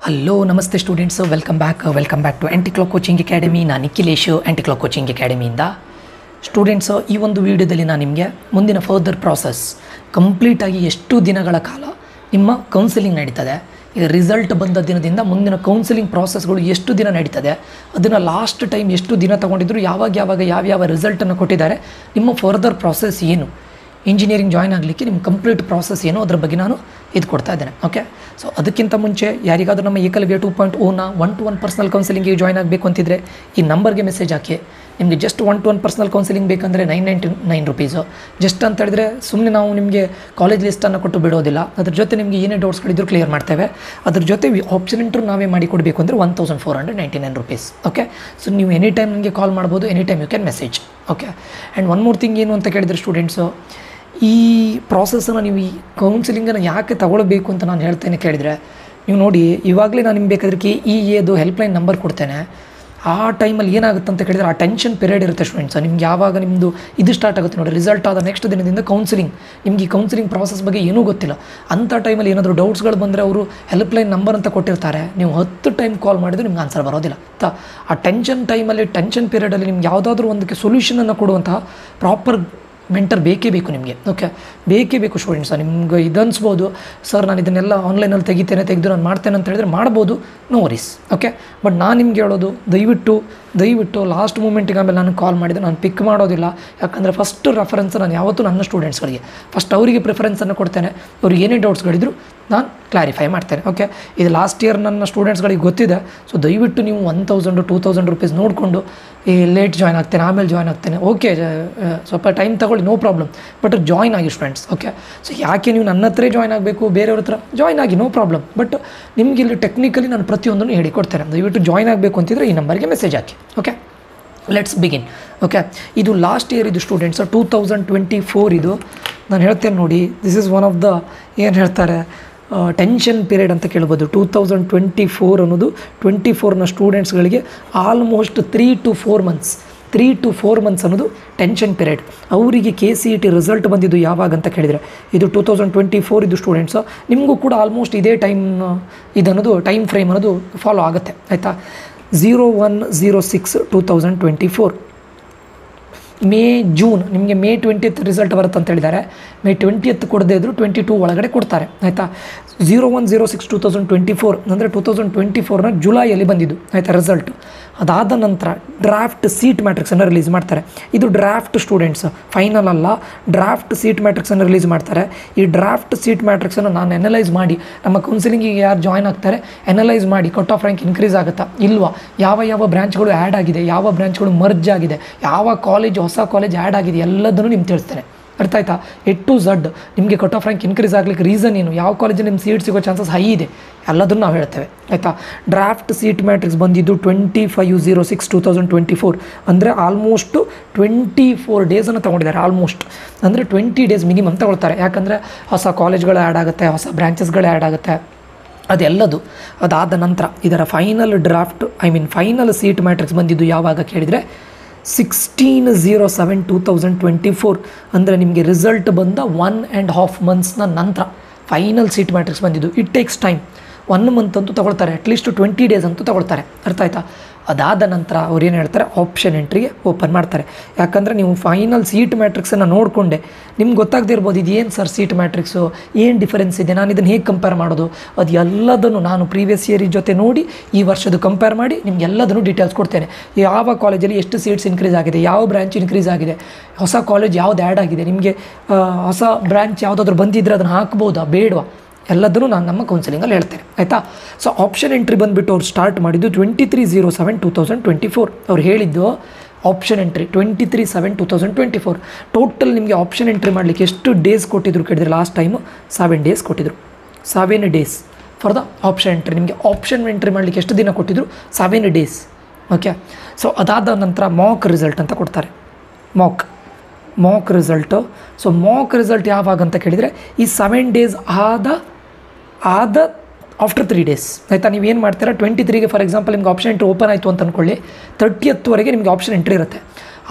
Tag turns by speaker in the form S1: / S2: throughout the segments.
S1: Hello ನಮಸ್ತೆ students welcome back to Anticlock coaching academy. ನಾನು Nikhilesh ಆ್ಯಂಟಿಕ್ಲಾಕ್ coaching ಅಕಾಡೆಮಿಯಿಂದ. Students, ಈ ಒಂದು ವಿಡಿಯೋದಲ್ಲಿ ನಾನು ನಿಮಗೆ ಮುಂದಿನ ಫರ್ದರ್ ಪ್ರಾಸೆಸ್ ಕಂಪ್ಲೀಟಾಗಿ ಎಷ್ಟು ದಿನಗಳ ಕಾಲ ನಿಮ್ಮ ಕೌನ್ಸಿಲಿಂಗ್ ನಡೀತದೆ, ಈಗ ರಿಸಲ್ಟ್ ಬಂದ ದಿನದಿಂದ ಮುಂದಿನ ಕೌನ್ಸಿಲಿಂಗ್ ಪ್ರಾಸೆಸ್ಗಳು ಎಷ್ಟು ದಿನ ನಡೀತದೆ, ಅದನ್ನು ಲಾಸ್ಟ್ ಟೈಮ್ ಎಷ್ಟು ದಿನ ತೊಗೊಂಡಿದ್ರು, ಯಾವ್ಯಾವ ರಿಸಲ್ಟನ್ನು ಕೊಟ್ಟಿದ್ದಾರೆ, ನಿಮ್ಮ ಫರ್ದರ್ ಪ್ರಾಸೆಸ್ ಏನು, ಇಂಜಿನಿಯರಿಂಗ್ ಜಾಯ್ನ್ ಆಗಲಿಕ್ಕೆ ನಿಮ್ಮ ಕಂಪ್ಲೀಟ್ ಪ್ರಾಸೆಸ್ ಏನು, ಅದರ ಬಗ್ಗೆ ನಾನು ಇದು ಕೊಡ್ತಾ ಇದ್ದೇನೆ. ಓಕೆ, ಸೊ ಅದಕ್ಕಿಂತ ಮುಂಚೆ ಯಾರಿಗಾದರೂ ನಮ್ಮ ಏಕಲವ್ಯ 2.0ನ 1-to-1 ಪರ್ಸನಲ್ ಕೌನ್ಸಿಲಿಂಗ್ಗೆ ಜಾಯ್ನ್ ಆಗಬೇಕು ಅಂತಿದ್ರೆ ಈ ನಂಬರ್ಗೆ ಮೆಸೇಜ್ ಹಾಕಿ. ನಿಮಗೆ ಜಸ್ಟ್ 1-to-1 ಪರ್ಸನಲ್ ಕೌನ್ಸಿಲಿಂಗ್ ಬೇಕಂದರೆ $999 ಜಸ್ಟ್ ಅಂತ ಹೇಳಿದ್ರೆ ಸುಮ್ಮನೆ ನಾವು ನಿಮಗೆ ಕಾಲೇಜ್ ಲಿಸ್ಟನ್ನು ಕೊಟ್ಟು ಬಿಡೋದಿಲ್ಲ. ಅದ್ರ ಜೊತೆ ನಿಮಗೆ ಏನೇ ಡೌಟ್ಸ್ಗಳಿದ್ರು ಕ್ಲಿಯರ್ ಮಾಡ್ತೇವೆ. ಅದ್ರ ಜೊತೆ ಆಪ್ಷನ್ ಇಂಟ್ರೂ ನಾವೇ ಮಾಡಿ ಕೊಡಬೇಕು ಅಂದರೆ $1499. ಓಕೆ, ಸೊ ನೀವು ಎನಿ ಟೈಮ್ ನನಗೆ ಕಾಲ್ ಮಾಡ್ಬೋದು, any time you can message. Okay, and one more thing ಏನು ಅಂತ ಕೇಳಿದರೆ ಸ್ಟೂಡೆಂಟ್ಸು, ಈ ಪ್ರಾಸೆಸ್ಸನ್ನು ನೀವು ಈ ಕೌನ್ಸಿಲಿಂಗನ್ನು ಯಾಕೆ ತಗೊಳ್ಬೇಕು ಅಂತ ನಾನು ಹೇಳ್ತೇನೆ ಕೇಳಿದರೆ, ನೀವು ನೋಡಿ ಇವಾಗಲೇ ನಾನು ನಿಮ್ಗೆ ಬೇಕಾದ್ರೆ KEAದು ಹೆಲ್ಪ್ಲೈನ್ ನಂಬರ್ ಕೊಡ್ತೇನೆ. ಆ ಟೈಮಲ್ಲಿ ಏನಾಗುತ್ತೆ ಅಂತ ಕೇಳಿದರೆ, ಆ ಟೆನ್ಷನ್ ಪೀರಿಯಡ್ ಇರುತ್ತೆ ಸ್ಟೂಡೆಂಟ್ಸ್. ನಿಮ್ಗೆ ಯಾವಾಗ ನಿಮ್ಮದು ಇದು ಸ್ಟಾರ್ಟ್ ಆಗುತ್ತೆ ನೋಡಿ, ರಿಸಲ್ಟ್ ಆದ ನೆಕ್ಸ್ಟ್ ದಿನದಿಂದ ಕೌನ್ಸಿಲಿಂಗ್, ನಿಮ್ಗೆ ಈ ಕೌನ್ಸಿಲಿಂಗ್ ಪ್ರಾಸೆಸ್ ಬಗ್ಗೆ ಏನೂ ಗೊತ್ತಿಲ್ಲ. ಅಂಥ ಟೈಮಲ್ಲಿ ಏನಾದರೂ ಡೌಟ್ಸ್ಗಳು ಬಂದರೆ ಅವರು ಹೆಲ್ಪ್ಲೈನ್ ನಂಬರ್ ಅಂತ ಕೊಟ್ಟಿರ್ತಾರೆ. ನೀವು 10 ಟೈಮ್ ಕಾಲ್ ಮಾಡಿದ್ರು ನಿಮ್ಗೆ ಆನ್ಸರ್ ಬರೋದಿಲ್ಲ. ಆ ಟೆನ್ಷನ್ ಟೈಮಲ್ಲಿ, ಟೆನ್ಷನ್ ಪೀರಿಯಡಲ್ಲಿ ನಿಮ್ಗೆ ಯಾವುದಾದ್ರೂ ಒಂದಕ್ಕೆ ಸೊಲ್ಯೂಷನನ್ನು ಕೊಡುವಂತಹ ಪ್ರಾಪರ್ ಮೆಂಟರ್ ಬೇಕೇ ಬೇಕು ನಿಮಗೆ. ಓಕೆ, ಬೇಕೇ ಬೇಕು ಸ್ಟೂಡೆಂಟ್ಸ. ನಿಮ್ಗೆ ಇದು ಅನಿಸ್ಬೋದು, ಸರ್ ನಾನು ಇದನ್ನೆಲ್ಲ ಆನ್ಲೈನಲ್ಲಿ ತೆಗೆದು ನಾನು ಮಾಡ್ತೇನೆ ಅಂತ ಹೇಳಿದ್ರೆ ಮಾಡ್ಬೋದು, ನೋ ವರೀಸ್. ಓಕೆ, ಬಟ್ ನಾನು ನಿಮ್ಗೆ ಹೇಳೋದು, ದಯವಿಟ್ಟು ಲಾಸ್ಟ್ ಮೂಮೆಂಟಿಗೆ ಆಮೇಲೆ ನಾನು ಕಾಲ್ ಮಾಡಿದರೆ ನಾನು ಪಿಕ್ ಮಾಡೋದಿಲ್ಲ. ಯಾಕಂದರೆ ಫಸ್ಟ್ ರೆಫರೆನ್ಸ್ ನಾನು ಯಾವತ್ತೂ ನನ್ನ ಸ್ಟೂಡೆಂಟ್ಸ್ಗಳಿಗೆ ಫಸ್ಟ್ ಅವರಿಗೆ ಪ್ರಿಫರೆನ್ಸನ್ನು ಕೊಡ್ತೇನೆ. ಅವ್ರಿಗೆ ಏನೇ ಡೌಟ್ಸ್ಗಳಿದ್ರು ನಾನು ಕ್ಲಾರಿಫೈ ಮಾಡ್ತೇನೆ. ಓಕೆ, ಇದು ಲಾಸ್ಟ್ ಇಯರ್ ನನ್ನ ಸ್ಟೂಡೆಂಟ್ಸ್ಗಳಿಗೆ ಗೊತ್ತಿದೆ. ಸೊ ದಯವಿಟ್ಟು ನೀವು $1,000-2,000 ನೋಡಿಕೊಂಡು ಈ ಲೇಟ್ ಜಾಯ್ನ್ ಆಗ್ತೇನೆ, ಆಮೇಲೆ ಜಾಯ್ನ್ ಆಗ್ತೇನೆ, ಓಕೆ ಸ್ವಲ್ಪ ಟೈಮ್ ತಗೊಳ್ಳಿ, ನೋ ಪ್ರಾಬ್ಲಮ್, ಬಟ್ ಜಾಯ್ನ್ ಆಗಿ ಫ್ರೆಂಡ್ಸ್. ಓಕೆ, ಸೊ ಯಾಕೆ ನೀವು ನನ್ನ ಹತ್ರ ಜಾಯ್ನ್ ಆಗಬೇಕು, ಬೇರೆಯವ್ರ ಹತ್ರ ಜಾಯ್ನ್ ಆಗಿ, ನೋ ಪ್ರಾಬ್ಲಮ್, ಬಟ್ ನಿಮಗೆ ಇಲ್ಲಿ ಟೆಕ್ನಿಕಲಿ ನಾನು ಪ್ರತಿಯೊಂದನ್ನು ಹೇಳಿಕೊಡ್ತೇನೆ. ದಯವಿಟ್ಟು ಜಾಯ್ನ್ ಆಗಬೇಕು ಅಂತಿದ್ರೆ ಈ ನಂಬರ್ಗೆ message hockey. Okay, let's begin. Okay, ಇದು ಲಾಸ್ಟ್ ಇಯರ್ ಇದು ಸ್ಟೂಡೆಂಟ್ಸ್ 2024 ಇದು ನಾನು ಹೇಳ್ತೇನೆ ನೋಡಿ. This is one of the ಏನು ಹೇಳ್ತಾರೆ ಟೆನ್ಷನ್ ಪೀರಿಯಡ್ ಅಂತ ಕೇಳ್ಬೋದು. 2024 ಅನ್ನೋದು 24ನ ಸ್ಟೂಡೆಂಟ್ಸ್ಗಳಿಗೆ ಆಲ್ಮೋಸ್ಟ್ 3 to 4 ಮಂತ್ಸ್ ಅನ್ನೋದು ಟೆನ್ಷನ್ ಪೀರಿಯಡ್. ಅವರಿಗೆ KCET ರಿಸಲ್ಟ್ ಬಂದಿದ್ದು ಯಾವಾಗ ಅಂತ ಕೇಳಿದರೆ ಇದು 2024 ಇದು ಸ್ಟೂಡೆಂಟ್ಸು. ನಿಮಗೂ ಕೂಡ ಆಲ್ಮೋಸ್ಟ್ ಇದೇ ಟೈಮ್ ಇದನ್ನೋದು ಟೈಮ್ ಫ್ರೇಮ್ ಅನ್ನೋದು ಫಾಲೋ ಆಗುತ್ತೆ, ಆಯಿತಾ. 01/06/2024 ಜೂನ್ ನಿಮಗೆ May 20th ರಿಸಲ್ಟ್ ಬರುತ್ತೆ ಅಂತ ಹೇಳಿದ್ದಾರೆ. May 20th ಕೊಡದೇ ಇದ್ದರೂ 22 ಒಳಗಡೆ ಕೊಡ್ತಾರೆ, ಆಯಿತಾ. 01/06/2024 ಅಂದರೆ 2024ನ ಜುಲೈಯಲ್ಲಿ ಬಂದಿದ್ದು, ಆಯಿತಾ ರಿಸಲ್ಟು. ಅದಾದ ನಂತರ ಡ್ರಾಫ್ಟ್ ಸೀಟ್ ಮ್ಯಾಟ್ರಿಕ್ಸನ್ನು ರಿಲೀಸ್ ಮಾಡ್ತಾರೆ. ಇದು ಡ್ರಾಫ್ಟ್ ಸ್ಟೂಡೆಂಟ್ಸ್, ಫೈನಲ್ ಅಲ್ಲ, ಡ್ರಾಫ್ಟ್ ಸೀಟ್ ಮ್ಯಾಟ್ರಿಕ್ಸನ್ನು ರಿಲೀಸ್ ಮಾಡ್ತಾರೆ. ಈ ಡ್ರಾಫ್ಟ್ ಸೀಟ್ ಮ್ಯಾಟ್ರಿಕ್ಸನ್ನು ನಾನು ಅನಲೈಸ್ ಮಾಡಿ, ನಮ್ಮ ಕೌನ್ಸಿಲಿಂಗಿಗೆ ಯಾರು ಜಾಯ್ನ್ ಆಗ್ತಾರೆ ಅನಲೈಸ್ ಮಾಡಿ, ಕಟ್ ಆಫ್ ರ್ಯಾಂಕ್ ಇನ್ಕ್ರೀಸ್ ಆಗುತ್ತಾ ಇಲ್ವಾ, ಯಾವ ಬ್ರಾಂಚ್ಗಳು ಆ್ಯಡ್ ಆಗಿದೆ, ಯಾವ ಬ್ರಾಂಚ್ಗಳು ಮರ್ಜ್ ಆಗಿದೆ, ಯಾವ ಹೊಸ ಕಾಲೇಜ್ ಆ್ಯಡ್ ಆಗಿದೆ, ಎಲ್ಲದನ್ನು ನಿಮ್ಗೆ ತಿಳಿಸ್ತೇನೆ. ಅರ್ಥ ಆಯ್ತಾ? A to Z ನಿಮಗೆ ಕಟ್ ಆಫ್ ರ್ಯಾಂಕ್ ಇನ್ಕ್ರೀಸ್ ಆಗಲಿಕ್ಕೆ ರೀಸನ್ ಏನು, ಯಾವ ಕಾಲೇಜಲ್ಲಿ ನಿಮ್ಮ ಸೀಟ್ ಸಿಗೋ ಚಾನ್ಸಸ್ ಹೈ ಇದೆ, ಎಲ್ಲದನ್ನು ನಾವು ಹೇಳ್ತೇವೆ, ಆಯಿತಾ. ಡ್ರಾಫ್ಟ್ ಸೀಟ್ ಮ್ಯಾಟ್ರಿಕ್ಸ್ ಬಂದಿದ್ದು 25/06/2024 ಅಂದರೆ ಆಲ್ಮೋಸ್ಟು 24 ಡೇಸನ್ನು ತೊಗೊಂಡಿದ್ದಾರೆ. ಆಲ್ಮೋಸ್ಟ್ ಅಂದರೆ 20 ಡೇಸ್ ಮಿನಿಮಮ್ ತೊಗೊಳ್ತಾರೆ. ಯಾಕಂದರೆ ಹೊಸ ಕಾಲೇಜ್ಗಳು ಆ್ಯಡ್ ಆಗುತ್ತೆ, ಹೊಸ ಬ್ರಾಂಚಸ್ಗಳು ಆ್ಯಡ್ ಆಗುತ್ತೆ, ಅದೆಲ್ಲದು. ಅದಾದ ನಂತರ ಇದರ ಫೈನಲ್ ಸೀಟ್ ಮ್ಯಾಟ್ರಿಕ್ಸ್ ಬಂದಿದ್ದು ಯಾವಾಗ ಕೇಳಿದರೆ 16/07/2024 ಅಂದರೆ ನಿಮಗೆ ರಿಸಲ್ಟ್ ಬಂದ 1.5 ಮಂತ್ಸ್ನ ನಂತರ ಫೈನಲ್ ಸೀಟ್ ಮ್ಯಾಟ್ರಿಕ್ಸ್ ಬಂದಿದ್ದು. ಇಟ್ ಟೇಕ್ಸ್ ಟೈಮ್, 1 ಮಂತ್ ಅಂತೂ ತೊಗೊಳ್ತಾರೆ, ಅಟ್ಲೀಸ್ಟ್ 20 ಡೇಸ್ ಅಂತೂ ತೊಗೊಳ್ತಾರೆ. ಅರ್ಥ ಆಯ್ತಾ? ಅದಾದ ನಂತರ ಅವ್ರು ಏನು ಹೇಳ್ತಾರೆ, ಆಪ್ಷನ್ ಎಂಟ್ರಿಗೆ ಓಪನ್ ಮಾಡ್ತಾರೆ. ಯಾಕಂದರೆ ನೀವು ಫೈನಲ್ ಸೀಟ್ ಮ್ಯಾಟ್ರಿಕ್ಸನ್ನು ನೋಡಿಕೊಂಡೆ ನಿಮ್ಗೆ ಗೊತ್ತಾಗದೇ ಇರ್ಬೋದು, ಇದು ಏನು ಸರ್ ಸೀಟ್ ಮ್ಯಾಟ್ರಿಕ್ಸು, ಏನು ಡಿಫರೆನ್ಸ್ ಇದೆ, ನಾನು ಇದನ್ನು ಹೇಗೆ ಕಂಪೇರ್ ಮಾಡೋದು, ಅದು ಎಲ್ಲದನ್ನು ನಾನು ಪ್ರೀವಿಯಸ್ ಇಯರ್ ಜೊತೆ ನೋಡಿ ಈ ವರ್ಷದ ಕಂಪೇರ್ ಮಾಡಿ ನಿಮ್ಗೆ ಎಲ್ಲದನ್ನು ಡೀಟೇಲ್ಸ್ ಕೊಡ್ತೇನೆ. ಯಾವ ಕಾಲೇಜಲ್ಲಿ ಎಷ್ಟು ಸೀಟ್ಸ್ ಇನ್ಕ್ರೀಸ್ ಆಗಿದೆ, ಯಾವ ಬ್ರಾಂಚ್ ಇನ್ಕ್ರೀಸ್ ಆಗಿದೆ, ಹೊಸ ಕಾಲೇಜ್ ಯಾವ್ದು ಆ್ಯಡ್ ಆಗಿದೆ, ನಿಮಗೆ ಹೊಸ ಬ್ರಾಂಚ್ ಯಾವುದಾದ್ರೂ ಬಂದಿದ್ದರೆ ಅದನ್ನು ಹಾಕ್ಬೋದಾ ಬೇಡವಾ, ಎಲ್ಲದನ್ನು ನಾನು ನಮ್ಮ ಕೌನ್ಸಿಲಿಂಗಲ್ಲಿ ಹೇಳ್ತೇನೆ, ಆಯಿತಾ. ಸೊ ಆಪ್ಷನ್ ಎಂಟ್ರಿ ಬಂದುಬಿಟ್ಟು ಅವ್ರು ಸ್ಟಾರ್ಟ್ ಮಾಡಿದ್ದು 23/07/2024. ಅವ್ರು ಹೇಳಿದ್ದು ಆಪ್ಷನ್ ಎಂಟ್ರಿ 23/7/2024. ಟೋಟಲ್ ನಿಮಗೆ ಆಪ್ಷನ್ ಎಂಟ್ರಿ ಮಾಡಲಿಕ್ಕೆ ಎಷ್ಟು ಡೇಸ್ ಕೊಟ್ಟಿದ್ರು ಕೇಳಿದರೆ ಲಾಸ್ಟ್ ಟೈಮು 7 ಡೇಸ್ ಕೊಟ್ಟಿದ್ರು. 7 days for the option entry. ನಿಮಗೆ ಆಪ್ಷನ್ ಎಂಟ್ರಿ ಮಾಡಲಿಕ್ಕೆ ಎಷ್ಟು ದಿನ ಕೊಟ್ಟಿದ್ರು? 7 ಡೇಸ್. ಓಕೆ, ಸೊ ಅದಾದ ನಂತರ ಮಾಕ್ ರಿಸಲ್ಟ್ ಅಂತ ಕೊಡ್ತಾರೆ. Mock result. So mock result ಯಾವಾಗ ಅಂತ ಕೇಳಿದರೆ ಈ 7 ಡೇಸ್ ಆದ ಆಫ್ಟರ್ 3 ಡೇಸ್, ಆಯಿತಾ. ನೀವೇನು ಮಾಡ್ತೀರಾ, 23ಗೆ ಫಾರ್ ಎಕ್ಸಾಂಪಲ್ ನಿಮ್ಗೆ ಆಪ್ಷನ್ ಎಂಟ್ರಿ ಓಪನ್ ಆಯಿತು ಅಂತ ಅಂದ್ಕೊಳ್ಳಿ, 30th ನಿಮಗೆ ಆಪ್ಷನ್ ಎಂಟ್ರಿ ಇರುತ್ತೆ.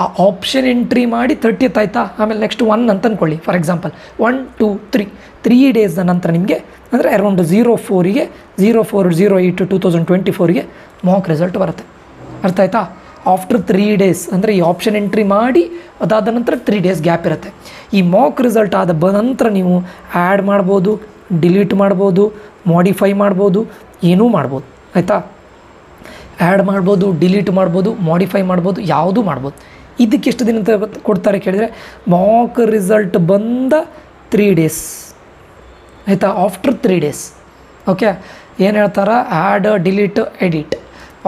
S1: ಆ ಆಪ್ಷನ್ ಎಂಟ್ರಿ ಮಾಡಿ 30th ಆಯಿತಾ, ಆಮೇಲೆ ನೆಕ್ಸ್ಟ್ 1 ಅಂತ ಅಂದ್ಕೊಳ್ಳಿ ಫಾರ್ ಎಕ್ಸಾಂಪಲ್ 1 2 3 ಡೇಸ್ನ ನಂತರ ನಿಮಗೆ ಅಂದರೆ ಅರೌಂಡ್ 04ಗೆ 04/08/2024ಗೆ ಮಾಕ್ ರಿಸಲ್ಟ್ ಬರುತ್ತೆ. ಅರ್ಥ ಆಯ್ತಾ? ಆಫ್ಟರ್ 3 ಡೇಸ್ ಅಂದರೆ ಈ ಆಪ್ಷನ್ ಎಂಟ್ರಿ ಮಾಡಿ ಅದಾದ ನಂತರ 3 ಡೇಸ್ ಗ್ಯಾಪ್ ಇರುತ್ತೆ. ಈ ಮಾಕ್ ರಿಸಲ್ಟ್ ಆದ ನಂತರ ನೀವು ಆ್ಯಡ್ ಮಾಡ್ಬೋದು, ಡಿಲೀಟ್ ಮಾಡ್ಬೋದು, ಮಾಡಿಫೈ ಮಾಡ್ಬೋದು, ಏನೂ ಮಾಡ್ಬೋದು. ಆಯಿತಾ? ಆ್ಯಡ್ ಮಾಡ್ಬೋದು, ಡಿಲೀಟ್ ಮಾಡ್ಬೋದು, ಮಾಡಿಫೈ ಮಾಡ್ಬೋದು, ಯಾವುದೂ ಮಾಡ್ಬೋದು. ಇದಕ್ಕೆ ಎಷ್ಟು ದಿನ ಕೊಡ್ತಾರೆ ಕೇಳಿದರೆ ಮಾಕ್ ರಿಸಲ್ಟ್ ಬಂದ 3 ಡೇಸ್. ಆಯಿತಾ? After 3 days. ಓಕೆ, ಏನು ಹೇಳ್ತಾರೆ? Add, delete, edit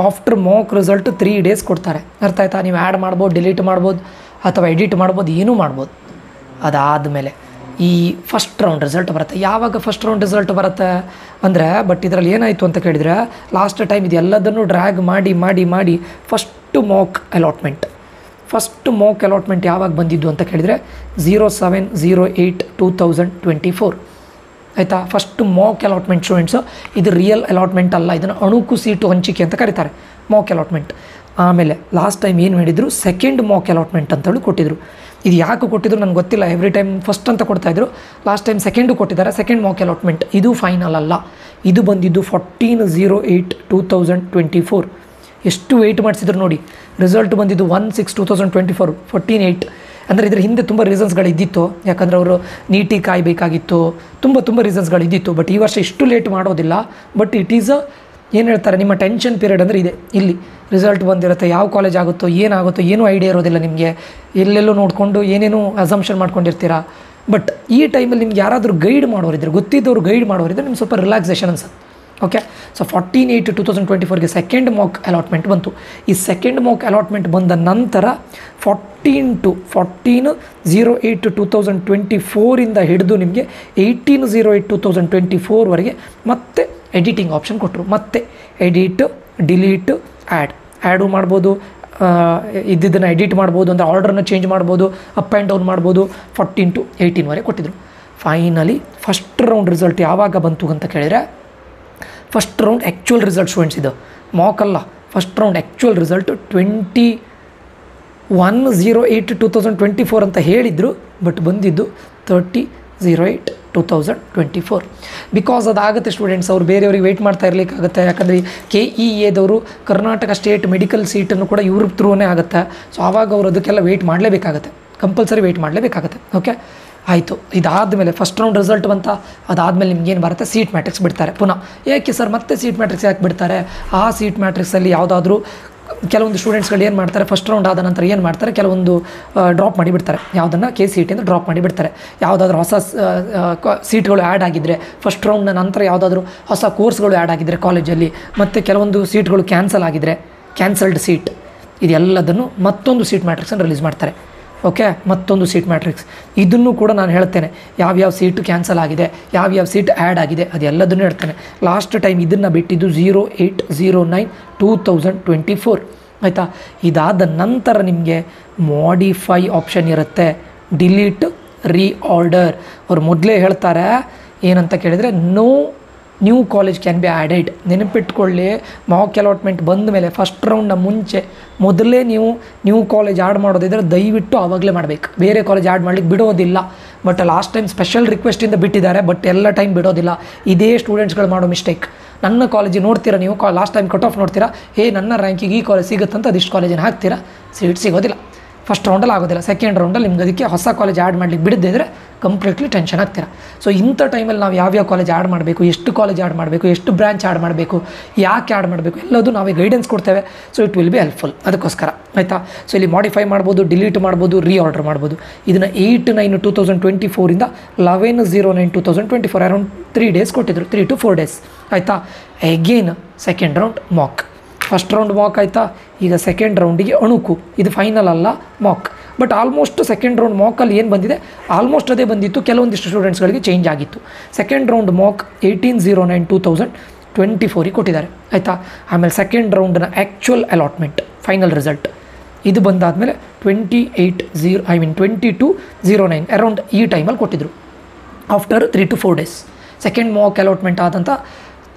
S1: after Mach result 3 days ಕೊಡ್ತಾರೆ. ಅರ್ಥ ಆಯ್ತಾ? ನೀವು ಆ್ಯಡ್ ಮಾಡ್ಬೋದು, ಡಿಲೀಟ್ ಮಾಡ್ಬೋದು ಅಥವಾ ಎಡಿಟ್ ಮಾಡ್ಬೋದು, ಏನೂ ಮಾಡ್ಬೋದು. ಅದಾದಮೇಲೆ ಈ ಫಸ್ಟ್ ರೌಂಡ್ ರಿಸಲ್ಟ್ ಬರುತ್ತೆ. ಯಾವಾಗ ಫಸ್ಟ್ ರೌಂಡ್ ರಿಸಲ್ಟ್ ಬರುತ್ತೆ ಅಂದರೆ, ಬಟ್ ಇದರಲ್ಲಿ ಏನಾಯಿತು ಅಂತ ಕೇಳಿದರೆ ಲಾಸ್ಟ್ ಟೈಮ್ ಇದು ಎಲ್ಲದನ್ನು ಡ್ರ್ಯಾಗ್ ಮಾಡಿ ಮಾಡಿ ಮಾಡಿ ಫಸ್ಟು ಮಾಕ್ ಅಲಾಟ್ಮೆಂಟ್ ಯಾವಾಗ ಬಂದಿದ್ದು ಅಂತ ಕೇಳಿದರೆ 07/08/2024. ಆಯಿತಾ? First Mach allotment students. ಇದು ರಿಯಲ್ ಅಲಾಟ್ಮೆಂಟ್ ಅಲ್ಲ, ಇದನ್ನು ಅಣುಕು ಸೀಟು ಹಂಚಿಕೆ ಅಂತ ಕರೀತಾರೆ, ಮಾಕ್ ಅಲಾಟ್ಮೆಂಟ್. ಆಮೇಲೆ ಲಾಸ್ಟ್ ಟೈಮ್ ಏನು ಮಾಡಿದರು, ಸೆಕೆಂಡ್ ಮಾಕ್ ಅಲಾಟ್ಮೆಂಟ್ ಅಂತೇಳಿ ಕೊಟ್ಟಿದ್ರು. ಇದು ಯಾಕೆ ಕೊಟ್ಟಿದ್ರು ನನಗೆ ಗೊತ್ತಿಲ್ಲ. ಎವ್ರಿ ಟೈಮ್ ಫಸ್ಟ್ ಅಂತ ಕೊಡ್ತಾಯಿದ್ರು, ಲಾಸ್ಟ್ ಟೈಮ್ ಸೆಕೆಂಡು ಕೊಟ್ಟಿದ್ದಾರೆ. ಸೆಕೆಂಡ್ ಮಾಕ್ ಅಲಾಟ್ಮೆಂಟ್ ಇದು ಫೈನಲ್ ಅಲ್ಲ. ಇದು ಬಂದಿದ್ದು 14/08/2024. ಎಷ್ಟು ವೆಯ್ಟ್ ಮಾಡಿಸಿದ್ರು ನೋಡಿ. ರಿಸಲ್ಟ್ ಬಂದಿದ್ದು 1/6/2024, 14/8. ಅಂದರೆ ಇದ್ರ ಹಿಂದೆ ತುಂಬ ರೀಸನ್ಸ್ಗಳಿದ್ದಿತ್ತು. ಯಾಕಂದರೆ ಅವರು ನೀಟಿಗೆ ಕಾಯಬೇಕಾಗಿತ್ತು, ತುಂಬ ರೀಸನ್ಸ್ಗಳಿದ್ದಿತ್ತು. ಬಟ್ ಈ ವರ್ಷ ಇಷ್ಟು ಲೇಟ್ ಮಾಡೋದಿಲ್ಲ. ಬಟ್ ಇಟ್ ಈಸ್ ಏನು ಹೇಳ್ತಾರೆ, ನಿಮ್ಮ ಟೆನ್ಷನ್ ಪೀರಿಯಡ್ ಅಂದರೆ ಇದೆ. ಇಲ್ಲಿ ರಿಸಲ್ಟ್ ಬಂದಿರುತ್ತೆ, ಯಾವ ಕಾಲೇಜ್ ಆಗುತ್ತೋ ಏನಾಗುತ್ತೋ ಏನೂ ಐಡಿಯಾ ಇರೋದಿಲ್ಲ ನಿಮಗೆ. ಎಲ್ಲೆಲ್ಲೂ ನೋಡಿಕೊಂಡು ಏನೇನೋ ಅಸಂಪ್ಷನ್ ಮಾಡ್ಕೊಂಡಿರ್ತೀರಾ. ಬಟ್ ಈ ಟೈಮಲ್ಲಿ ನಿಮ್ಗೆ ಯಾರಾದರೂ ಗೈಡ್ ಮಾಡೋರಿದ್ರೆ, ಗೊತ್ತಿದ್ದವರು ಗೈಡ್ ಮಾಡೋರಿದ್ರೆ ನಿಮ್ಗೆ ಸ್ವಲ್ಪ ರಿಲ್ಯಾಕ್ಸೇಷನ್ ಅನ್ಸುತ್ತೆ. ಓಕೆ, ಸೊ 14/8/2024ಗೆ ಸೆಕೆಂಡ್ ಮಾಕ್ ಅಲಾಟ್ಮೆಂಟ್ ಬಂತು. ಈ ಸೆಕೆಂಡ್ ಮಾಕ್ ಅಲಾಟ್ಮೆಂಟ್ ಬಂದ ನಂತರ 14/08/2024 ಹಿಡಿದು ನಿಮಗೆ 18/08/2024ವರೆಗೆ ಮತ್ತೆ ಎಡಿಟಿಂಗ್ ಆಪ್ಷನ್ ಕೊಟ್ಟರು. ಮತ್ತೆ ಎಡಿಟ್, ಡಿಲೀಟ್, ಆ್ಯಡು ಮಾಡ್ಬೋದು, ಇದ್ದಿದ್ದನ್ನು ಎಡಿಟ್ ಮಾಡ್ಬೋದು, ಅಂದರೆ ಆರ್ಡ್ರನ್ನ ಚೇಂಜ್ ಮಾಡ್ಬೋದು, ಅಪ್ ಆ್ಯಂಡ್ ಡೌನ್ ಮಾಡ್ಬೋದು. 14 to 18ವರೆಗೆ ಕೊಟ್ಟಿದ್ರು. ಫೈನಲಿ ಫಸ್ಟ್ ರೌಂಡ್ ರಿಸಲ್ಟ್ ಯಾವಾಗ ಬಂತು ಅಂತ ಕೇಳಿದರೆ, first round actual result students, ಇದು ಮಾಕ್ ಅಲ್ಲ. ಫಸ್ಟ್ ರೌಂಡ್ ಆ್ಯಕ್ಚುಯಲ್ ರಿಸಲ್ಟ್ 21/08/2024 ಅಂತ ಹೇಳಿದರು. ಬಟ್ ಬಂದಿದ್ದು 30/08/2024. ಬಿಕಾಸ್ ಅದಾಗುತ್ತೆ ಸ್ಟೂಡೆಂಟ್ಸ್, ಅವ್ರು ಬೇರೆಯವ್ರಿಗೆ ವೆಯ್ಟ್ ಮಾಡ್ತಾ ಇರಲಿಕ್ಕಾಗುತ್ತೆ. ಯಾಕಂದರೆ KEAದವರು ಕರ್ನಾಟಕ ಸ್ಟೇಟ್ ಮೆಡಿಕಲ್ ಸೀಟನ್ನು ಕೂಡ ಇವ್ರ ಥ್ರೂನೇ ಆಗುತ್ತೆ. ಸೊ ಆವಾಗ ಅವರು ಅದಕ್ಕೆಲ್ಲ ವೆಯ್ಟ್ ಮಾಡಲೇಬೇಕಾಗತ್ತೆ, ಕಂಪಲ್ಸರಿ ವೆಯ್ಟ್ ಮಾಡಲೇಬೇಕಾಗತ್ತೆ. ಓಕೆ, ಆಯಿತು. ಇದಾದಮೇಲೆ ಫಸ್ಟ್ ರೌಂಡ್ ರಿಸಲ್ಟ್ ಬಂತ. ಅದಾದಮೇಲೆ ನಿಮ್ಗೇನು ಬರುತ್ತೆ, ಸೀಟ್ ಮ್ಯಾಟ್ರಿಕ್ಸ್ ಬಿಡ್ತಾರೆ ಪುನಃ. ಏಕೆ ಸರ್ ಮತ್ತೆ ಸೀಟ್ ಮ್ಯಾಟ್ರಿಕ್ಸ್ ಯಾಕೆ ಬಿಡ್ತಾರೆ? ಆ ಸೀಟ್ ಮ್ಯಾಟ್ರಿಕ್ಸಲ್ಲಿ ಯಾವುದಾದ್ರೂ ಕೆಲವೊಂದು ಸ್ಟೂಡೆಂಟ್ಸ್ಗಳು ಏನು ಮಾಡ್ತಾರೆ, ಫಸ್ಟ್ ರೌಂಡ್ ಆದ ನಂತರ ಏನು ಮಾಡ್ತಾರೆ, ಕೆಲವೊಂದು ಡ್ರಾಪ್ ಮಾಡಿಬಿಡ್ತಾರೆ. ಯಾವುದನ್ನು KCETಯಿಂದ ಡ್ರಾಪ್ ಮಾಡಿಬಿಡ್ತಾರೆ. ಯಾವುದಾದ್ರೂ ಹೊಸ ಸೀಟ್ಗಳು ಆ್ಯಡ್ ಆಗಿದ್ದರೆ, ಫಸ್ಟ್ ರೌಂಡ್ನ ನಂತರ ಯಾವುದಾದ್ರೂ ಹೊಸ ಕೋರ್ಸ್ಗಳು ಆ್ಯಡ್ ಆಗಿದ್ದರೆ ಕಾಲೇಜಲ್ಲಿ, ಮತ್ತು ಕೆಲವೊಂದು ಸೀಟ್ಗಳು ಕ್ಯಾನ್ಸಲ್ ಆಗಿದ್ದರೆ, ಕ್ಯಾನ್ಸಲ್ಡ್ ಸೀಟ್, ಇದೆಲ್ಲದನ್ನು ಮತ್ತೊಂದು ಸೀಟ್ ಮ್ಯಾಟ್ರಿಕ್ಸನ್ನು ರಿಲೀಸ್ ಮಾಡ್ತಾರೆ. ಓಕೆ, ಮತ್ತೊಂದು ಸೀಟ್ ಮ್ಯಾಟ್ರಿಕ್ಸ್. ಇದನ್ನು ಕೂಡ ನಾನು ಹೇಳ್ತೇನೆ, ಯಾವ್ಯಾವ ಸೀಟು ಕ್ಯಾನ್ಸಲ್ ಆಗಿದೆ, ಯಾವ್ಯಾವ ಸೀಟ್ ಆ್ಯಡ್ ಆಗಿದೆ, ಅದೆಲ್ಲದನ್ನು ಹೇಳ್ತೇನೆ. ಲಾಸ್ಟ್ ಟೈಮ್ ಇದನ್ನು ಬಿಟ್ಟಿದ್ದು 08/09/2024. ಆಯಿತಾ? ಇದಾದ ನಂತರ ನಿಮಗೆ ಮಾಡಿಫೈ ಆಪ್ಷನ್ ಇರುತ್ತೆ, ಡಿಲೀಟ್, ರೀಆರ್ಡರ್. ಅವ್ರು ಮೊದಲೇ ಹೇಳ್ತಾರೆ ಏನಂತ ಕೇಳಿದರೆ, no new college can be added. ನೆನಪಿಟ್ಕೊಳ್ಳಿ, ಮಾಕ್ ಅಲಾಟ್ಮೆಂಟ್ ಬಂದ ಮೇಲೆ ಫಸ್ಟ್ ರೌಂಡ್ನ ಮುಂಚೆ ಮೊದಲೇ ನೀವು ನ್ಯೂ ಕಾಲೇಜ್ ಆ್ಯಡ್ ಮಾಡೋದಿದ್ದರೆ ದಯವಿಟ್ಟು ಆವಾಗಲೇ ಮಾಡಬೇಕು. ಬೇರೆ ಕಾಲೇಜ್ ಆ್ಯಡ್ ಮಾಡಲಿಕ್ಕೆ ಬಿಡೋದಿಲ್ಲ. ಬಟ್ ಲಾಸ್ಟ್ ಟೈಮ್ ಸ್ಪೆಷಲ್ ರಿಕ್ವೆಸ್ಟಿಂದ ಬಿಟ್ಟಿದ್ದಾರೆ, ಬಟ್ ಎಲ್ಲ ಟೈಮ್ ಬಿಡೋದಿಲ್ಲ. ಇದೇ ಸ್ಟೂಡೆಂಟ್ಸ್ಗಳು ಮಾಡೋ ಮಿಸ್ಟೇಕ್. ನನ್ನ ಕಾಲೇಜಿಗೆ ನೋಡ್ತೀರಾ ನೀವು, ಲಾಸ್ಟ್ ಟೈಮ್ ಕಟ್ ಆಫ್ ನೋಡ್ತೀರಾ, ನನ್ನ ರ್ಯಾಂಕಿಗೆ ಈ ಕಾಲೇಜ್ ಸಿಗುತ್ತಂತ ಅದಿಷ್ಟು ಕಾಲೇಜಿನ ಹಾಕ್ತೀರಾ, ಸೀಟ್ ಸಿಗೋದಿಲ್ಲ. ಫಸ್ಟ್ ರೌಂಡಲ್ಲಿ ಆಗೋದಿಲ್ಲ. ಸೆಕೆಂಡ್ ರೌಂಡಲ್ಲಿ ನಿಮ್ಗೆ ಅದಕ್ಕೆ ಹೊಸ ಕಾಲೇಜ್ ಆ್ಯಡ್ ಮಾಡಲಿಕ್ಕೆ ಬಿಡದಿದ್ದರೆ ಕಂಪ್ಲೀಟ್ಲಿ ಟೆನ್ಷನ್ ಆಗ್ತೀರಾ. ಸೊ ಇಂಥ ಟೈಮಲ್ಲಿ ನಾವು ಯಾವ್ಯಾವ ಕಾಲೇಜ್ ಆ್ಯಡ್ ಮಾಡಬೇಕು, ಎಷ್ಟು ಕಾಲೇಜ್ ಆ್ಯಡ್ ಮಾಡಬೇಕು, ಎಷ್ಟು ಬ್ರಾಂಚ್ ಆ್ಯಡ್ ಮಾಡಬೇಕು, ಯಾಕೆ ಆ್ಯಡ್ ಮಾಡಬೇಕು, ಎಲ್ಲದೂ ನಾವೇ ಗೈಡೆನ್ಸ್ ಕೊಡ್ತೇವೆ. So it will be helpful ಅದಕ್ಕೋಸ್ಕರ. ಆಯಿತಾ? ಸೊ ಇಲ್ಲಿ ಮಾಡಿಫೈ ಮಾಡ್ಬೋದು, ಡಿಲೀಟ್ ಮಾಡ್ಬೋದು, ರೀಆರ್ಡರ್ ಮಾಡ್ಬೋದು. ಇದನ್ನು 8/9/2024 11/09/2024 ಅರೌಂಡ್ 3 ಡೇಸ್ ಕೊಟ್ಟಿದ್ರು, 3 to 4 ಡೇಸ್. ಆಯಿತಾ? Again second round mock. First round mock ಆಯಿತಾ, ಈಗ ಸೆಕೆಂಡ್ ರೌಂಡಿಗೆ ಅಣುಕು. ಇದು ಫೈನಲ್ ಅಲ್ಲ, mock. But almost second round ಮಾಕಲ್ಲಿ ಏನು ಬಂದಿದೆ ಆಲ್ಮೋಸ್ಟ್ ಅದೇ ಬಂದಿತ್ತು. ಕೆಲವೊಂದಿಷ್ಟು ಸ್ಟೂಡೆಂಟ್ಸ್ಗಳಿಗೆ ಚೇಂಜ್ ಆಗಿತ್ತು. ಸೆಕೆಂಡ್ ರೌಂಡ್ ಮಾಕ್ 18/09/2024 ಕೊಟ್ಟಿದ್ದಾರೆ. ಆಯಿತಾ? ಆಮೇಲೆ ಸೆಕೆಂಡ್ ರೌಂಡ್ನ ಆ್ಯಕ್ಚುಯಲ್ ಅಲಾಟ್ಮೆಂಟ್, ಫೈನಲ್ ರಿಸಲ್ಟ್ ಇದು ಬಂದಾದಮೇಲೆ 22/09 ಅರೌಂಡ್ ಈ ಟೈಮಲ್ಲಿ ಕೊಟ್ಟಿದ್ದರು. After 3 to 4 days second mock allotment ಆದಂಥ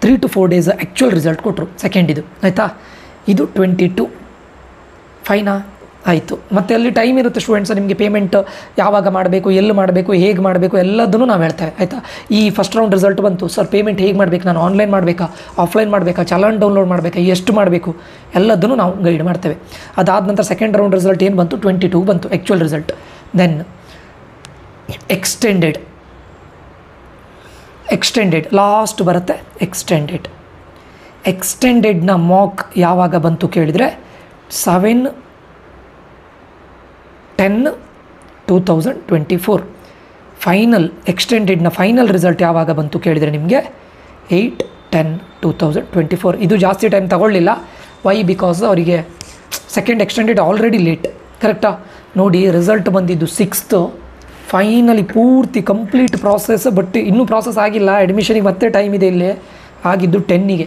S1: 3 to 4 ಡೇಸ್ ಆ್ಯಕ್ಚುಯಲ್ ರಿಸಲ್ಟ್ ಕೊಟ್ಟರು ಸೆಕೆಂಡ್ ಇದು. ಆಯಿತಾ? ಇದು 22 ಫೈನಾ. ಆಯಿತು. ಮತ್ತು ಅಲ್ಲಿ ಟೈಮ್ ಇರುತ್ತೆ ಸ್ಟೂಡೆಂಟ್ಸ್, ನಿಮಗೆ ಪೇಮೆಂಟ್ ಯಾವಾಗ ಮಾಡಬೇಕು, ಎಲ್ಲಿ ಮಾಡಬೇಕು, ಹೇಗೆ ಮಾಡಬೇಕು ಎಲ್ಲದನ್ನು ನಾವು ಹೇಳ್ತೇವೆ ಆಯಿತಾ. ಈ ಫಸ್ಟ್ ರೌಂಡ್ ರಿಸಲ್ಟ್ ಬಂತು ಸರ್, ಪೇಮೆಂಟ್ ಹೇಗೆ ಮಾಡಬೇಕು, ನಾನು ಆನ್ಲೈನ್ ಮಾಡಬೇಕಾ, ಆಫ್ಲೈನ್ ಮಾಡಬೇಕಾ, ಚಲನ್ ಡೌನ್ಲೋಡ್ ಮಾಡಬೇಕಾ, ಎಷ್ಟು ಮಾಡಬೇಕು ಎಲ್ಲದನ್ನು ನಾವು ಗೈಡ್ ಮಾಡ್ತೇವೆ. ಅದಾದ ನಂತರ ಸೆಕೆಂಡ್ ರೌಂಡ್ ರಿಸಲ್ಟ್ ಏನು ಬಂತು, 22 ಬಂತು actual result. Then extended last ಬರುತ್ತೆ. ಎಕ್ಸ್ಟೆಂಡೆಡ್ನ ಮಾಕ್ ಯಾವಾಗ ಬಂತು ಕೇಳಿದರೆ 7/10/2024. ಫೈನಲ್ ಎಕ್ಸ್ಟೆಂಡೆಡ್ನ ಫೈನಲ್ ರಿಸಲ್ಟ್ ಯಾವಾಗ ಬಂತು ಕೇಳಿದರೆ ನಿಮಗೆ 8/10/2024. ಇದು ಜಾಸ್ತಿ ಟೈಮ್ ತಗೊಳ್ಳಿಲ್ಲ. ವೈ? ಬಿಕಾಸ್ ಅವರಿಗೆ ಸೆಕೆಂಡ್ ಎಕ್ಸ್ಟೆಂಡೆಡ್ ಆಲ್ರೆಡಿ ಲೇಟ್. ಕರೆಕ್ಟಾ? ನೋಡಿ, ರಿಸಲ್ಟ್ ಬಂದಿದ್ದು 6th, ಫೈನಲಿ ಪೂರ್ತಿ ಕಂಪ್ಲೀಟ್ ಪ್ರಾಸೆಸ್. ಬಟ್ ಇನ್ನೂ ಪ್ರಾಸೆಸ್ ಆಗಿಲ್ಲ, ಅಡ್ಮಿಷನಿಗೆ ಮತ್ತೆ ಟೈಮ್ ಇದೆ. ಇಲ್ಲಿ ಆಗಿದ್ದು 10ಗೆ.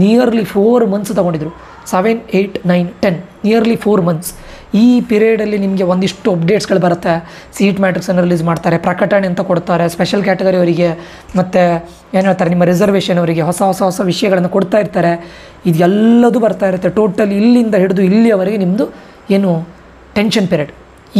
S1: ನಿಯರ್ಲಿ 4 ಮಂತ್ಸ್ ತೊಗೊಂಡಿದ್ರು. 7, 8, 9, 10 ನಿಯರ್ಲಿ 4 ಮಂತ್ಸ್. ಈ ಪೀರಿಯಡಲ್ಲಿ ನಿಮಗೆ ಒಂದಿಷ್ಟು ಅಪ್ಡೇಟ್ಸ್ಗಳು ಬರುತ್ತೆ. ಸೀಟ್ ಮ್ಯಾಟ್ರಿಕ್ಸನ್ನು ರಿಲೀಸ್ ಮಾಡ್ತಾರೆ, ಪ್ರಕಟಣೆ ಅಂತ ಕೊಡ್ತಾರೆ, ಸ್ಪೆಷಲ್ ಕ್ಯಾಟಗರಿ ಅವರಿಗೆ ಮತ್ತು ಏನು ಹೇಳ್ತಾರೆ ನಿಮ್ಮ ರಿಸರ್ವೇಷನ್ ಅವರಿಗೆ ಹೊಸ ವಿಷಯಗಳನ್ನು ಕೊಡ್ತಾ ಇರ್ತಾರೆ. ಇದೆಲ್ಲದೂ ಬರ್ತಾ ಇರುತ್ತೆ. ಟೋಟಲ್ ಇಲ್ಲಿಂದ ಹಿಡಿದು ಇಲ್ಲಿಯವರೆಗೆ ನಿಮ್ಮದು ಏನು ಟೆನ್ಷನ್ ಪೀರಿಯಡ್.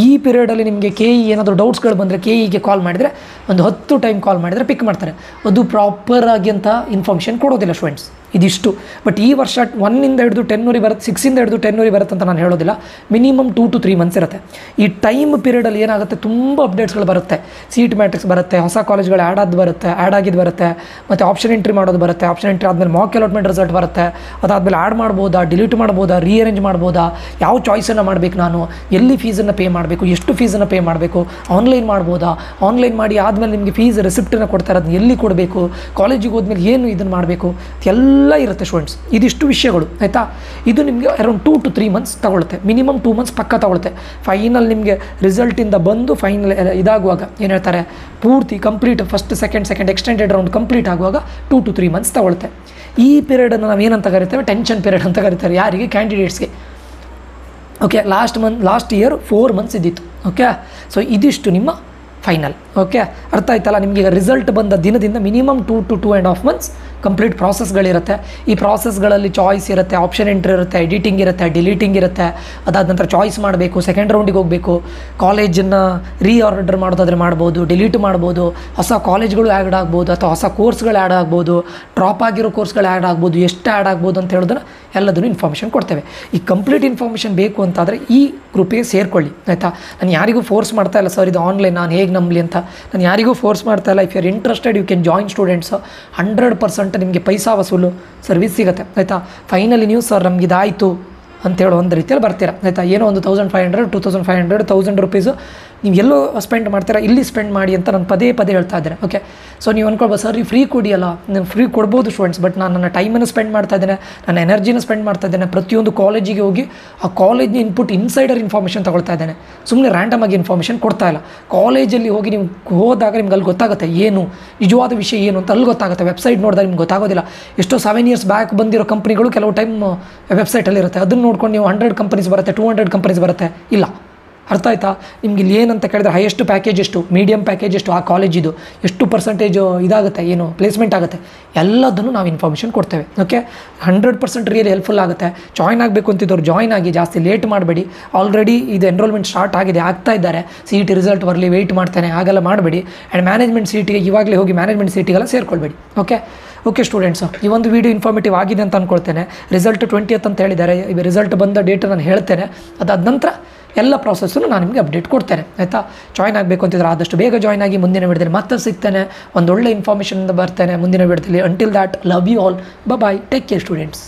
S1: ಈ ಪೀರಿಯಡಲ್ಲಿ ನಿಮಗೆ ಕೆ ಇ ಏನಾದರೂ ಡೌಟ್ಸ್ಗಳು ಬಂದರೆ ಕೆ ಇಗೆ ಕಾಲ್ ಮಾಡಿದರೆ ಒಂದು 10 ಟೈಮ್ ಕಾಲ್ ಮಾಡಿದರೆ ಪಿಕ್ ಮಾಡ್ತಾರೆ. ಅದು ಪ್ರಾಪರಾಗಿ ಅಂತ ಇನ್ಫಾರ್ಮೇಷನ್ ಕೊಡೋದಿಲ್ಲ ಸ್ಟೂಡೆಂಟ್ಸ್. ಇದಿಷ್ಟು. ಬಟ್ ಈ ವರ್ಷ 1ಇಂದ ಹಿಡಿದು 10 ಬರುತ್ತೆ, 6ಇಂದ ಹಿಡಿದು 10 ಬರುತ್ತೆ ಅಂತ ನಾನು ಹೇಳೋದಿಲ್ಲ. ಮಿನಿಮಮ್ 2 to 3 ಮಂತ್ಸ್ ಇರುತ್ತೆ. ಈ ಟೈಮ್ ಪೀರಿಯಡಲ್ಲಿ ಏನಾಗುತ್ತೆ, ತುಂಬ ಅಪ್ಡೇಟ್ಸ್ಗಳು ಬರುತ್ತೆ. ಸೀಟ್ ಮ್ಯಾಟ್ರಿಕ್ಸ್ ಬರುತ್ತೆ, ಹೊಸ ಕಾಲೇಜ್ಗಳು ಆ್ಯಡ್ ಆಗಿದ್ದು ಬರುತ್ತೆ, ಮತ್ತು ಆಪ್ಷನ್ ಎಂಟ್ರಿ ಮಾಡೋದು ಬರುತ್ತೆ. ಆಪ್ಷನ್ ಎಂಟ್ರಿ ಆದಮೇಲೆ ಮಾಕ್ ಅಲಾಟ್ಮೆಂಟ್ ರಿಸಲ್ಟ್ ಬರುತ್ತೆ. ಅದಾದಮೇಲೆ ಆ್ಯಡ್ ಮಾಡ್ಬೋದಾ, ಡಿಲೀಟ್ ಮಾಡ್ಬೋದಾ, ರೀಅರೇಂಜ್ ಮಾಡ್ಬೋದಾ, ಯಾವ ಚಾಯ್ಸನ್ನು ಮಾಡಬೇಕು, ನಾನು ಎಲ್ಲಿ ಫೀಸನ್ನು ಪೇ ಮಾಡಬೇಕು, ಎಷ್ಟು ಫೀಸನ್ನು ಪೇ ಮಾಡಬೇಕು, ಆನ್ಲೈನ್ ಮಾಡ್ಬೋದಾ, ಆನ್ಲೈನ್ ಮಾಡಿ ಆದಮೇಲೆ ನಿಮಗೆ ಫೀಸ್ ರೆಸಿಪ್ಟನ್ನು ಕೊಡ್ತಾರೆ, ಅದನ್ನ ಎಲ್ಲಿ ಕೊಡಬೇಕು, ಕಾಲೇಜಿಗೆ ಹೋದ್ಮೇಲೆ ಏನು ಇದನ್ನು ಮಾಡಬೇಕು, ಎಲ್ಲ ಇರುತ್ತೆ ಸ್ಟೂಡೆಂಟ್ಸ್. ಇದಿಷ್ಟು ವಿಷಯಗಳು ಆಯಿತಾ. ಇದು ನಿಮಗೆ ಅರೌಂಡ್ 2 to 3 ಮಂತ್ಸ್ ತಗೊಳುತ್ತೆ. ಮಿನಿಮಮ್ 2 ಮಂತ್ಸ್ ಪಕ್ಕ ತಗೊಳುತ್ತೆ. ಫೈನಲ್ ನಿಮಗೆ ರಿಸಲ್ಟಿಂದ ಬಂದು ಫೈನಲ್ ಇದಾಗುವಾಗ ಏನು ಹೇಳ್ತಾರೆ, ಪೂರ್ತಿ complete first second extended round complete ಆಗುವಾಗ 2 to 3 ಮಂತ್ಸ್ ತಗೊಳುತ್ತೆ. ಈ ಪೀರಿಯಡನ್ನು ನಾವು ಏನಂತ ಕರಿತೇವೆ, ಟೆನ್ಷನ್ ಪೀರಿಯಡ್ ಅಂತ ಕರೀತಾರೆ. ಯಾರಿಗೆ? ಕ್ಯಾಂಡಿಡೇಟ್ಸ್ಗೆ. ಓಕೆ, ಲಾಸ್ಟ್ ಇಯರ್ 4 ಮಂತ್ಸ್ ಇದ್ದಿತ್ತು. ಓಕೆ, ಸೊ ಇದಿಷ್ಟು ನಿಮ್ಮ ಫೈನಲ್. ಓಕೆ, ಅರ್ಥ ಆಯ್ತಲ್ಲ ನಿಮಗೆ. ಈಗ ರಿಸಲ್ಟ್ ಬಂದ ದಿನದಿಂದ ಮಿನಿಮಮ್ 2 to 2.5 ಮಂತ್ಸ್ ಕಂಪ್ಲೀಟ್ ಪ್ರಾಸೆಸ್ಗಳಿರುತ್ತೆ. ಈ ಪ್ರಾಸೆಸ್ಗಳಲ್ಲಿ ಚಾಯ್ಸ್ ಇರುತ್ತೆ, ಆಪ್ಷನ್ ಎಂಟ್ರಿ ಇರುತ್ತೆ, ಎಡಿಟಿಂಗ್ ಇರುತ್ತೆ, ಡಿಲೀಟಿಂಗ್ ಇರುತ್ತೆ. ಅದಾದ ನಂತರ ಚಾಯ್ಸ್ ಮಾಡಬೇಕು, ಸೆಕೆಂಡ್ ರೌಂಡಿಗೆ ಹೋಗಬೇಕು, ಕಾಲೇಜನ್ನು ರೀಆರ್ಡರ್ ಮಾಡೋದಾದರೆ ಮಾಡ್ಬೋದು, ಡಿಲೀಟ್ ಮಾಡ್ಬೋದು, ಹೊಸ ಕಾಲೇಜ್ಗಳು ಆ್ಯಡ್ ಆಗ್ಬೋದು, ಅಥವಾ ಹೊಸ ಕೋರ್ಸ್ಗಳು ಆ್ಯಡ್ ಆಗ್ಬೋದು, ಡ್ರಾಪ್ ಆಗಿರೋ ಕೋರ್ಸ್ಗಳು ಆ್ಯಡ್ ಆಗ್ಬೋದು, ಎಷ್ಟು ಆ್ಯಡ್ ಆಗ್ಬೋದು ಅಂತ ಹೇಳೋದನ್ನು ಎಲ್ಲದನ್ನು ಇನ್ಫಾರ್ಮೇಷನ್ ಕೊಡ್ತೇವೆ. ಈ ಕಂಪ್ಲೀಟ್ ಇನ್ಫಾರ್ಮೇಷನ್ ಬೇಕು ಅಂತಾದರೆ ಈ ಗ್ರೂಪಿಗೆ ಸೇರಿಕೊಳ್ಳಿ ಆಯಿತಾ. ನಾನು ಯಾರಿಗೂ ಫೋರ್ಸ್ ಮಾಡ್ತಾ ಇಲ್ಲ ಸರ್ ಇದು ಆನ್ಲೈನ್ ನಾನು ಹೇಗೆ ನಂಬಲಿ ಅಂತ. ನಾನು ಯಾರಿಗೂ ಫೋರ್ಸ್ ಮಾಡ್ತಾ ಇಲ್ಲ. If you are interested you can join students. 100% ನಿಮಗೆ ಪೈಸಾ ವಸೂಲು ಸರ್ವಿಸ್ ಸಿಗುತ್ತೆ ಆಯಿತಾ. ಫೈನಲಿ ನೀವು ಸರ್ ನಮ್ಗೆ ಇದಾಯಿತು ಅಂತೇಳೋ ಒಂದು ರೀತಿಯಲ್ಲಿ ಬರ್ತೀರಾ ಆಯಿತಾ. ಏನೋ ಒಂದು 1500, 2500, 1000 ರುಪೀಸು ನೀವು ಎಲ್ಲೋ ಸ್ಪೆಂಡ್ ಮಾಡ್ತೀರಾ, ಇಲ್ಲಿ ಸ್ಪೆಂಡ್ ಮಾಡಿ ಅಂತ ನಾನು ಪದೇ ಹೇಳ್ತಾ ಇದ್ದೇನೆ. ಓಕೆ, ಸೊ ನೀವು ಅಂದ್ಕೊಳ್ಬೋದು ಸರ್ ನೀವು ಫ್ರೀ ಕೊಡಿಯಲ್ಲ. ನಾನು ಫ್ರೀ ಕೊಡ್ಬೋದು ಸ್ಟೂಡೆಂಟ್ಸ್, ಬಟ್ ನಾನು ನನ್ನ ಟೈಮನ್ನು ಸ್ಪೆಂಡ್ ಮಾಡ್ತಾ ಇದ್ದೇನೆ, ನನ್ನ ಎನರ್ಜಿನ ಸ್ಪೆಂಡ್ ಮಾಡ್ತಾ ಇದ್ದೇನೆ. ಪ್ರತಿಯೊಂದು ಕಾಲೇಜಿಗೆ ಹೋಗಿ ಆ ಕಾಲೇಜ್ನ ಇನ್ಸೈಡರ್ ಇನ್ಫಾರ್ಮೇಷನ್ ತಗೊಳ್ತಾ ಇದ್ದೇನೆ. ಸುಮ್ಮನೆ ರ್ಯಾಂಡಮ್ ಆಗಿ ಇನ್ಫಾರ್ಮೇಷನ್ ಕೊಡ್ತಾ ಇಲ್ಲ. ಕಾಲೇಜಲ್ಲಿ ಹೋಗಿ ನೀವು ಹೋದಾಗ ನಿಮ್ಗೆ ಅಲ್ಲಿ ಗೊತ್ತಾಗುತ್ತೆ ಏನು ನಿಜವಾದ ವಿಷಯ ಏನು ಅಂತ. ಅಲ್ಲಿ ಗೊತ್ತಾಗುತ್ತೆ. ವೆಬ್ಸೈಟ್ ನೋಡಿದಾಗ ನಿಮ್ಗೆ ಗೊತ್ತಾಗೋದಿಲ್ಲ. ಎಷ್ಟೋ 7 years ಬ್ಯಾಕ್ ಬಂದಿರೋ ಕಂಪ್ನಿಗಳು ಕೆಲವು ಟೈಮ್ ವೆಬ್ಸೈಟಲ್ಲಿರುತ್ತೆ. ಅದನ್ನು ನೋಡ್ಕೊಂಡು ನೀವು 100 ಕಂಪನೀಸ್ ಬರುತ್ತೆ, 200 ಕಂಪನೀಸ್ ಬರುತ್ತೆ. ಇಲ್ಲ, ಅರ್ಥ ಆಯ್ತಾ. ನಿಮ್ಗೆ ಇಲ್ಲಿ ಏನಂತ ಕೇಳಿದ್ರೆ ಹೈಯೆಸ್ಟ್ ಪ್ಯಾಕೇಜ್ ಎಷ್ಟು, ಮೀಡಿಯಮ್ ಪ್ಯಾಕೇಜ್ ಎಷ್ಟು, ಆ ಕಾಲೇಜಿದು ಎಷ್ಟು ಪರ್ಸೆಂಟೇಜ್ ಇದಾಗುತ್ತೆ, ಏನು ಪ್ಲೇಸ್ಮೆಂಟ್ ಆಗುತ್ತೆ, ಎಲ್ಲದನ್ನು ನಾವು ಇನ್ಫಾರ್ಮೇಷನ್ ಕೊಡ್ತೇವೆ. ಓಕೆ, 100% ರಿಯಲಿ ಹೆಲ್ಪ್ಫುಲ್ ಆಗುತ್ತೆ. ಜಾಯ್ನ್ ಆಗಬೇಕು ಅಂತಿದ್ದವ್ರು ಜಾಯ್ನ್ ಆಗಿ, ಜಾಸ್ತಿ ಲೇಟ್ ಮಾಡಬೇಡಿ. ಆಲ್ರೆಡಿ ಇದು ಎನ್ರೋಲ್ಮೆಂಟ್ ಸ್ಟಾರ್ಟ್ ಆಗಿದೆ, ಆಗ್ತಾ ಇದ್ದಾರೆ. ಸಿ ಇ ಟಿ ರಿಸಲ್ಟ್ ಬರಲಿ, ವೆಯ್ಟ್ ಮಾಡ್ತಾನೆ, ಹಾಗೆಲ್ಲ ಮಾಡಬೇಡಿ. ಆ್ಯಂಡ್ ಮ್ಯಾನೇಜ್ಮೆಂಟ್ ಸೀಟಿಗೆ ಇವಾಗಲೇ ಹೋಗಿ ಮ್ಯಾನೇಜ್ಮೆಂಟ್ ಸೀಟಿಗೆಲ್ಲ ಸೇರ್ಕೊಳ್ಬೇಡಿ. ಓಕೆ ಸ್ಟೂಡೆಂಟ್ಸ್, ಈ ಒಂದು ವಿಡಿಯೋ ಇನ್ಫಾರ್ಮೇಟಿವ್ ಆಗಿದೆ ಅಂತ ಅಂದ್ಕೊಳ್ತೇನೆ. ರಿಸಲ್ಟ್ 20th ಅಂತ ಹೇಳಿದ್ದಾರೆ. ಈ ರಿಸಲ್ಟ್ ಬಂದ ಡೇಟ್ ನಾನು ಹೇಳ್ತೇನೆ. ಅದಾದ ನಂತರ ಎಲ್ಲ ಪ್ರಾಸೆಸ್ಸನ್ನು ನಾನು ನಿಮಗೆ ಅಪ್ಡೇಟ್ ಕೊಡ್ತೇನೆ ಆಯಿತಾ. ಜಾಯ್ನ್ ಆಗಬೇಕು ಅಂತಿದ್ರೆ ಆದಷ್ಟು ಬೇಗ ಜಾಯ್ನ್ ಆಗಿ. ಮುಂದಿನ ವಿಡಿಯೋದಲ್ಲಿ ಮತ್ತೆ ಸಿಗ್ತೇನೆ, ಒಂದೊಳ್ಳೆ ಇನ್ಫಾರ್ಮೇಷನ್ ಬರ್ತೇನೆ ಮುಂದಿನ ವಿಡಿಯೋದಲ್ಲಿ. Until that, love you all, bye, take care students.